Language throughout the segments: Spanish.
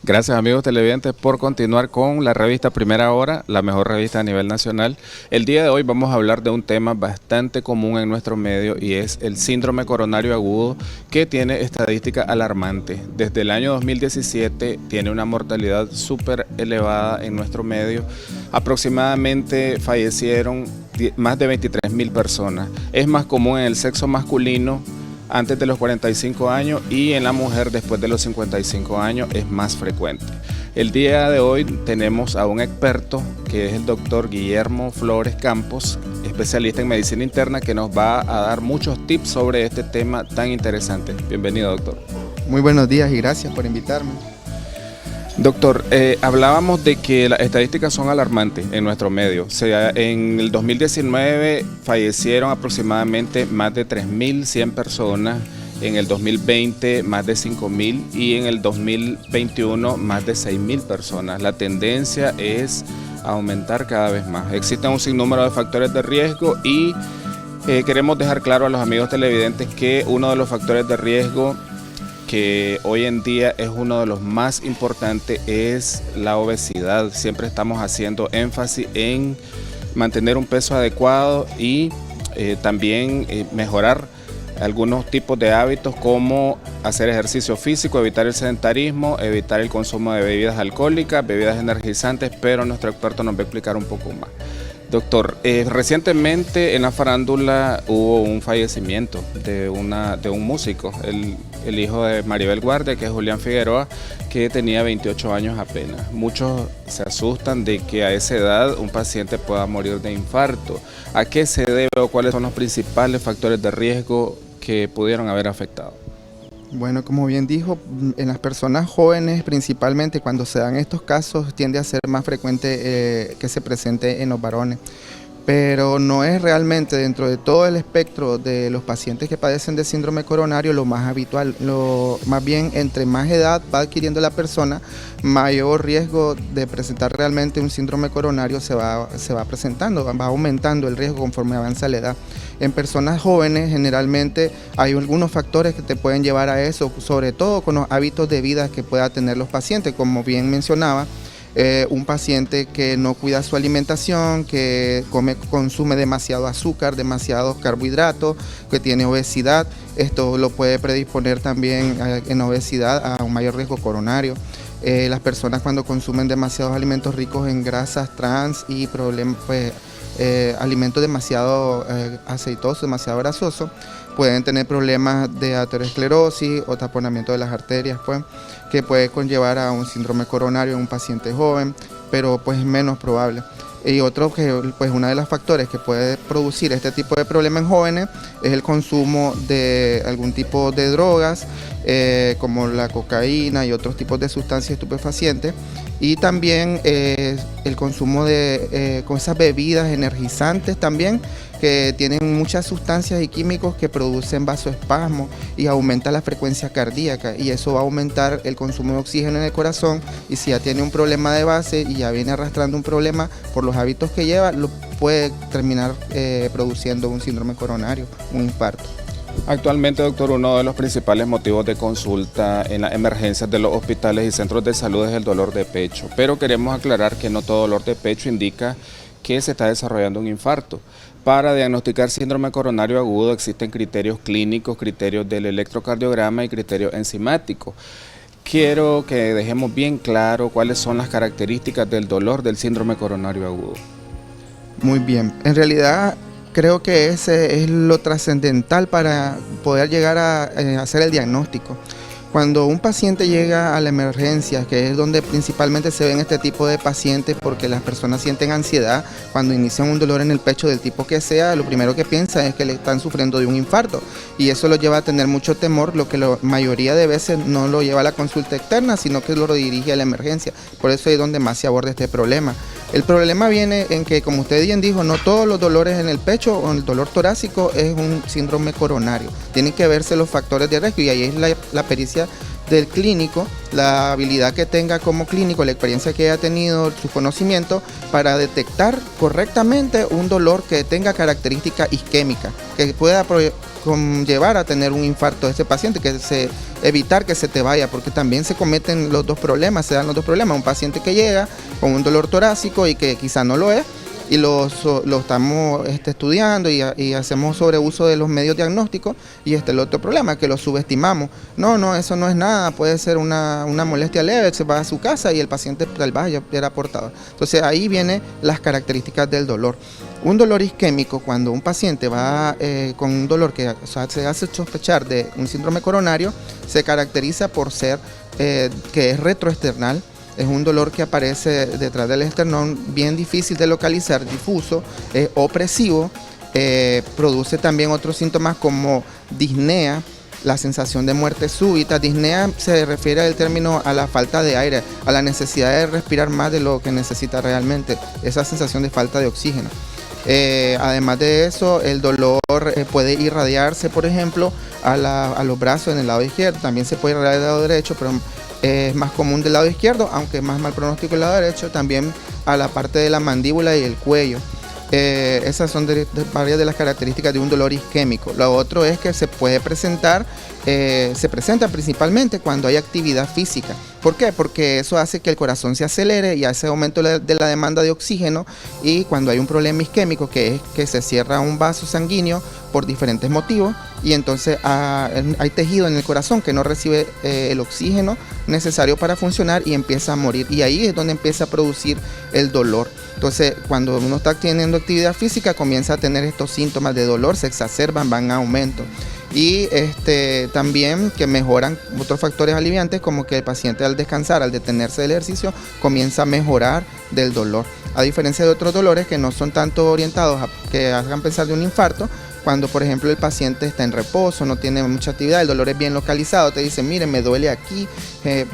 Gracias amigos televidentes por continuar con la revista Primera Hora, la mejor revista a nivel nacional. El día de hoy vamos a hablar de un tema bastante común en nuestro medio y es el síndrome coronario agudo, que tiene estadística alarmante. Desde el año 2017 tiene una mortalidad súper elevada en nuestro medio. Aproximadamente fallecieron más de 23.000 personas. Es más común en el sexo masculino antes de los 45 años y en la mujer después de los 55 años es más frecuente. El día de hoy tenemos a un experto que es el doctor Guillermo Flores Campos, especialista en medicina interna, que nos va a dar muchos tips sobre este tema tan interesante. Bienvenido, doctor. Muy buenos días y gracias por invitarme. Doctor, hablábamos de que las estadísticas son alarmantes en nuestro medio. O sea, en el 2019 fallecieron aproximadamente más de 3.100 personas, en el 2020 más de 5.000 y en el 2021 más de 6.000 personas. La tendencia es aumentar cada vez más. Existen un sinnúmero de factores de riesgo y queremos dejar claro a los amigos televidentes que uno de los factores de riesgo que hoy en día es uno de los más importantes es la obesidad. Siempre estamos haciendo énfasis en mantener un peso adecuado y también mejorar algunos tipos de hábitos como hacer ejercicio físico, evitar el sedentarismo, evitar el consumo de bebidas alcohólicas, bebidas energizantes, pero nuestro experto nos va a explicar un poco más. Doctor, recientemente en la farándula hubo un fallecimiento de un músico, el hijo de Maribel Guardia, que es Julián Figueroa, que tenía 28 años apenas. Muchos se asustan de que a esa edad un paciente pueda morir de infarto. ¿A qué se debe o cuáles son los principales factores de riesgo que pudieron haber afectado? Bueno, como bien dijo, en las personas jóvenes, principalmente cuando se dan estos casos, tiende a ser más frecuente que se presente en los varones. Pero no es realmente dentro de todo el espectro de los pacientes que padecen de síndrome coronario lo más habitual. Más bien, entre más edad va adquiriendo la persona, mayor riesgo de presentar realmente un síndrome coronario se va presentando, va aumentando el riesgo conforme avanza la edad. En personas jóvenes generalmente hay algunos factores que te pueden llevar a eso, sobre todo con los hábitos de vida que puedan tener los pacientes, como bien mencionaba. Un paciente que no cuida su alimentación, que consume demasiado azúcar, demasiados carbohidratos, que tiene obesidad, esto lo puede predisponer también en obesidad a un mayor riesgo coronario. Las personas cuando consumen demasiados alimentos ricos en grasas trans y alimentos demasiado aceitosos, demasiado grasosos, pueden tener problemas de aterosclerosis o taponamiento de las arterias, que puede conllevar a un síndrome coronario en un paciente joven, pero es menos probable. Y otro una de los factores que puede producir este tipo de problemas en jóvenes es el consumo de algún tipo de drogas, como la cocaína y otros tipos de sustancias estupefacientes, y también el consumo de con esas bebidas energizantes también, que tienen muchas sustancias y químicos que producen vasoespasmos y aumenta la frecuencia cardíaca, y eso va a aumentar el consumo de oxígeno en el corazón, y si ya tiene un problema de base y ya viene arrastrando un problema por los hábitos que lleva, lo puede terminar produciendo un síndrome coronario, un infarto. Actualmente, doctor, uno de los principales motivos de consulta en las emergencias de los hospitales y centros de salud es el dolor de pecho, pero queremos aclarar que no todo dolor de pecho indica que se está desarrollando un infarto. Para diagnosticar síndrome coronario agudo existen criterios clínicos, criterios del electrocardiograma y criterios enzimáticos. Quiero que dejemos bien claro cuáles son las características del dolor del síndrome coronario agudo. Muy bien, en realidad creo que ese es lo trascendental para poder llegar a hacer el diagnóstico. Cuando un paciente llega a la emergencia, que es donde principalmente se ven este tipo de pacientes, porque las personas sienten ansiedad cuando inician un dolor en el pecho del tipo que sea, lo primero que piensan es que le están sufriendo de un infarto, y eso lo lleva a tener mucho temor, lo que la mayoría de veces no lo lleva a la consulta externa, sino que lo dirige a la emergencia. Por eso es donde más se aborda este problema. El problema viene en que, como usted bien dijo, no todos los dolores en el pecho o en el dolor torácico es un síndrome coronario. Tienen que verse los factores de riesgo, y ahí es la pericia del clínico, la habilidad que tenga como clínico, la experiencia que haya tenido, su conocimiento para detectar correctamente un dolor que tenga característica isquémica, que pueda conllevar a tener un infarto de ese paciente, evitar que se te vaya, porque también se cometen los dos problemas, se dan los dos problemas, un paciente que llega con un dolor torácico y que quizá no lo es, y lo estamos estudiando y hacemos sobreuso de los medios diagnósticos, y el otro problema, que lo subestimamos. No, eso no es nada, puede ser una molestia leve, se va a su casa y el paciente tal vez ya era portador. Entonces ahí vienen las características del dolor. Un dolor isquémico, cuando un paciente va con un dolor que se hace sospechar de un síndrome coronario, se caracteriza por ser que es retroesternal. Es un dolor que aparece detrás del esternón, bien difícil de localizar, difuso, opresivo, produce también otros síntomas como disnea, la sensación de muerte súbita. Disnea se refiere al término a la falta de aire, a la necesidad de respirar más de lo que necesita realmente, esa sensación de falta de oxígeno. Además de eso, el dolor puede irradiarse, por ejemplo, a los brazos en el lado izquierdo, también se puede irradiar del lado derecho, pero es más común del lado izquierdo, aunque más mal pronóstico del lado derecho, también a la parte de la mandíbula y el cuello. Esas son varias de las características de un dolor isquémico. Lo otro es que se presenta principalmente cuando hay actividad física. ¿Por qué? Porque eso hace que el corazón se acelere y hace aumento de la demanda de oxígeno, y cuando hay un problema isquémico, que es que se cierra un vaso sanguíneo por diferentes motivos, y entonces hay tejido en el corazón que no recibe el oxígeno necesario para funcionar y empieza a morir, y ahí es donde empieza a producir el dolor. Entonces, cuando uno está teniendo actividad física, comienza a tener estos síntomas de dolor, se exacerban, van a aumento. Y también que mejoran otros factores aliviantes, como que el paciente al descansar, al detenerse del ejercicio, comienza a mejorar del dolor. A diferencia de otros dolores que no son tanto orientados a que hagan pensar de un infarto, cuando por ejemplo el paciente está en reposo, no tiene mucha actividad, el dolor es bien localizado, te dice, mire, me duele aquí,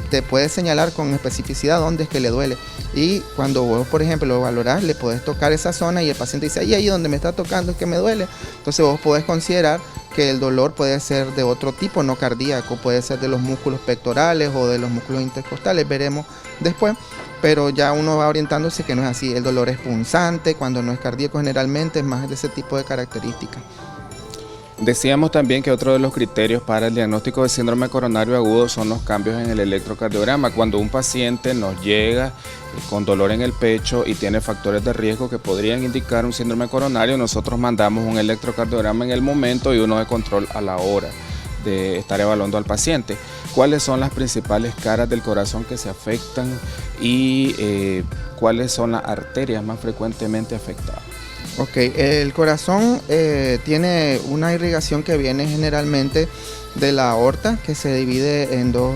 te puedes señalar con especificidad dónde es que le duele. Y cuando vos, por ejemplo, lo valorás, le podés tocar esa zona y el paciente dice, ahí donde me está tocando es que me duele. Entonces vos podés considerar que el dolor puede ser de otro tipo, no cardíaco, puede ser de los músculos pectorales o de los músculos intercostales, veremos después. Pero ya uno va orientándose que no es así. El dolor es punzante, cuando no es cardíaco generalmente es más de ese tipo de características. Decíamos también que otro de los criterios para el diagnóstico de síndrome coronario agudo son los cambios en el electrocardiograma. Cuando un paciente nos llega con dolor en el pecho y tiene factores de riesgo que podrían indicar un síndrome coronario, nosotros mandamos un electrocardiograma en el momento y uno de control a la hora de estar evaluando al paciente. ¿Cuáles son las principales caras del corazón que se afectan y cuáles son las arterias más frecuentemente afectadas? Ok, el corazón tiene una irrigación que viene generalmente de la aorta, que se divide en dos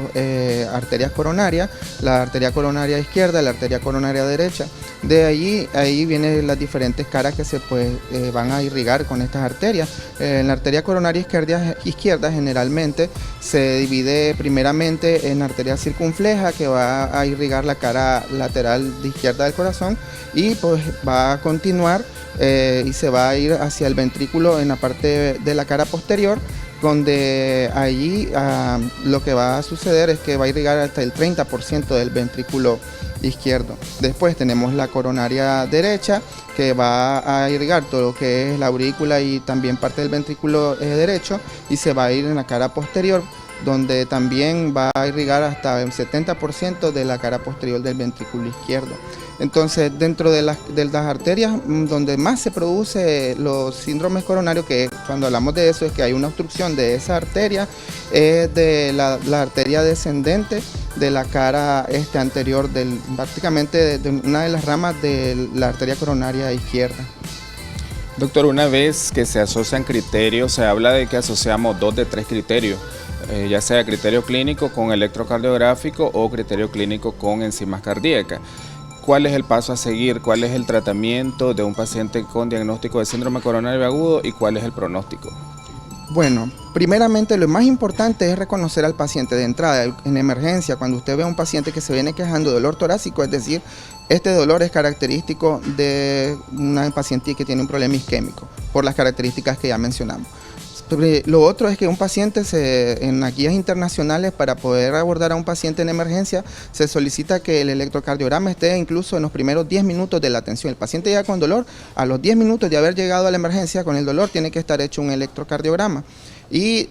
arterias coronarias, la arteria coronaria izquierda y la arteria coronaria derecha. De ahí vienen las diferentes caras que se van a irrigar con estas arterias. En la arteria coronaria izquierda generalmente se divide primeramente en arteria circunfleja, que va a irrigar la cara lateral de izquierda del corazón, y pues va a continuar y se va a ir hacia el ventrículo en la parte de la cara posterior, donde allí lo que va a suceder es que va a irrigar hasta el 30% del ventrículo izquierdo. Después tenemos la coronaria derecha, que va a irrigar todo lo que es la aurícula y también parte del ventrículo derecho, y se va a ir en la cara posterior, donde también va a irrigar hasta el 70% de la cara posterior del ventrículo izquierdo. Entonces, dentro de las arterias donde más se produce los síndromes coronarios, que cuando hablamos de eso es que hay una obstrucción de esa arteria, es de la arteria descendente de la cara anterior, prácticamente de una de las ramas de la arteria coronaria izquierda. Doctor, una vez que se asocian criterios, se habla de que asociamos 2 de 3 criterios, ya sea criterio clínico con electrocardiográfico o criterio clínico con enzimas cardíacas. ¿Cuál es el paso a seguir? ¿Cuál es el tratamiento de un paciente con diagnóstico de síndrome coronario agudo y cuál es el pronóstico? Bueno, primeramente lo más importante es reconocer al paciente de entrada. En emergencia, cuando usted ve a un paciente que se viene quejando de dolor torácico, es decir, este dolor es característico de una paciente que tiene un problema isquémico, por las características que ya mencionamos. Lo otro es que un paciente, en las guías internacionales, para poder abordar a un paciente en emergencia, se solicita que el electrocardiograma esté incluso en los primeros 10 minutos de la atención. El paciente llega con dolor, a los 10 minutos de haber llegado a la emergencia con el dolor, tiene que estar hecho un electrocardiograma. Y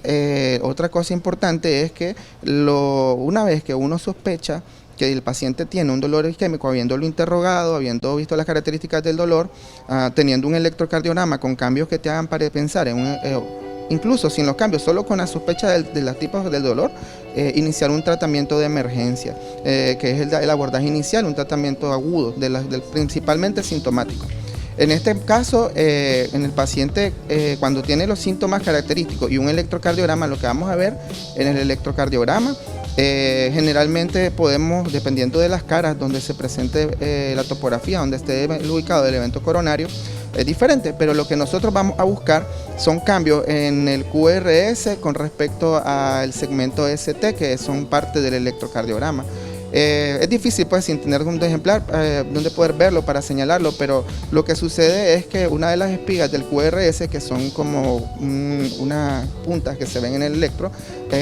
otra cosa importante es que una vez que uno sospecha que el paciente tiene un dolor isquémico, habiéndolo interrogado, habiendo visto las características del dolor, teniendo un electrocardiograma con cambios que te hagan pensar en incluso sin los cambios, solo con la sospecha de los tipos del dolor, iniciar un tratamiento de emergencia, que es el abordaje inicial, un tratamiento agudo, principalmente sintomático. En este caso, en el paciente, cuando tiene los síntomas característicos y un electrocardiograma, lo que vamos a ver en el electrocardiograma, generalmente podemos, dependiendo de las caras donde se presente la topografía, donde esté ubicado el evento coronario, es diferente, pero lo que nosotros vamos a buscar son cambios en el QRS con respecto al segmento ST, que son parte del electrocardiograma. Es difícil, pues, sin tener un ejemplar donde poder verlo para señalarlo, pero lo que sucede es que una de las espigas del QRS, que son como unas puntas que se ven en el electro,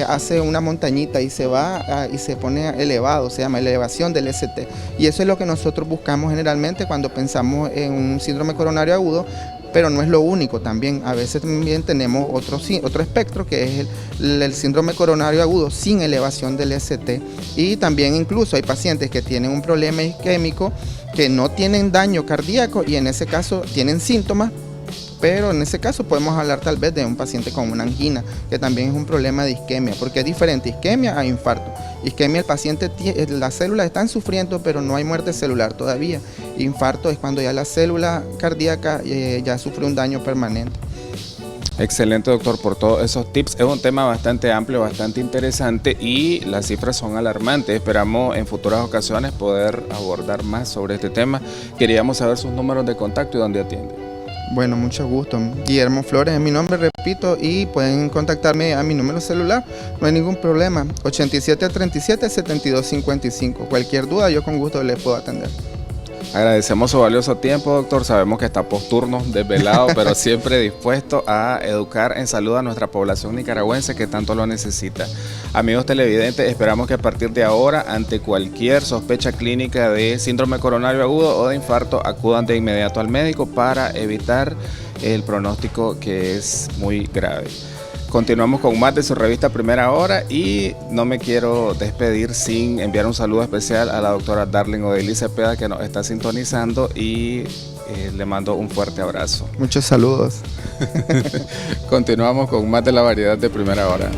hace una montañita y se va y se pone elevado, se llama elevación del ST. Y eso es lo que nosotros buscamos generalmente cuando pensamos en un síndrome coronario agudo, pero no es lo único. También a veces también tenemos otro espectro, que es el síndrome coronario agudo sin elevación del ST, y también incluso hay pacientes que tienen un problema isquémico que no tienen daño cardíaco y en ese caso tienen síntomas, pero en ese caso podemos hablar tal vez de un paciente con una angina, que también es un problema de isquemia, porque es diferente isquemia a infarto. Isquemia, el paciente, las células están sufriendo, pero no hay muerte celular todavía. Infarto es cuando ya la célula cardíaca ya sufre un daño permanente. Excelente, doctor, por todos esos tips. Es un tema bastante amplio, bastante interesante y las cifras son alarmantes. Esperamos en futuras ocasiones poder abordar más sobre este tema. Queríamos saber sus números de contacto y dónde atiende. Bueno, mucho gusto. Guillermo Flores es mi nombre, repito, y pueden contactarme a mi número celular, no hay ningún problema, 8737-7255. Cualquier duda, yo con gusto les puedo atender. Agradecemos su valioso tiempo, doctor. Sabemos que está posturno, desvelado, pero siempre dispuesto a educar en salud a nuestra población nicaragüense que tanto lo necesita. Amigos televidentes, esperamos que a partir de ahora, ante cualquier sospecha clínica de síndrome coronario agudo o de infarto, acudan de inmediato al médico para evitar el pronóstico, que es muy grave. Continuamos con más de su revista Primera Hora y no me quiero despedir sin enviar un saludo especial a la doctora Darling Odely Cepeda, que nos está sintonizando, y le mando un fuerte abrazo. Muchos saludos. Continuamos con más de la variedad de Primera Hora.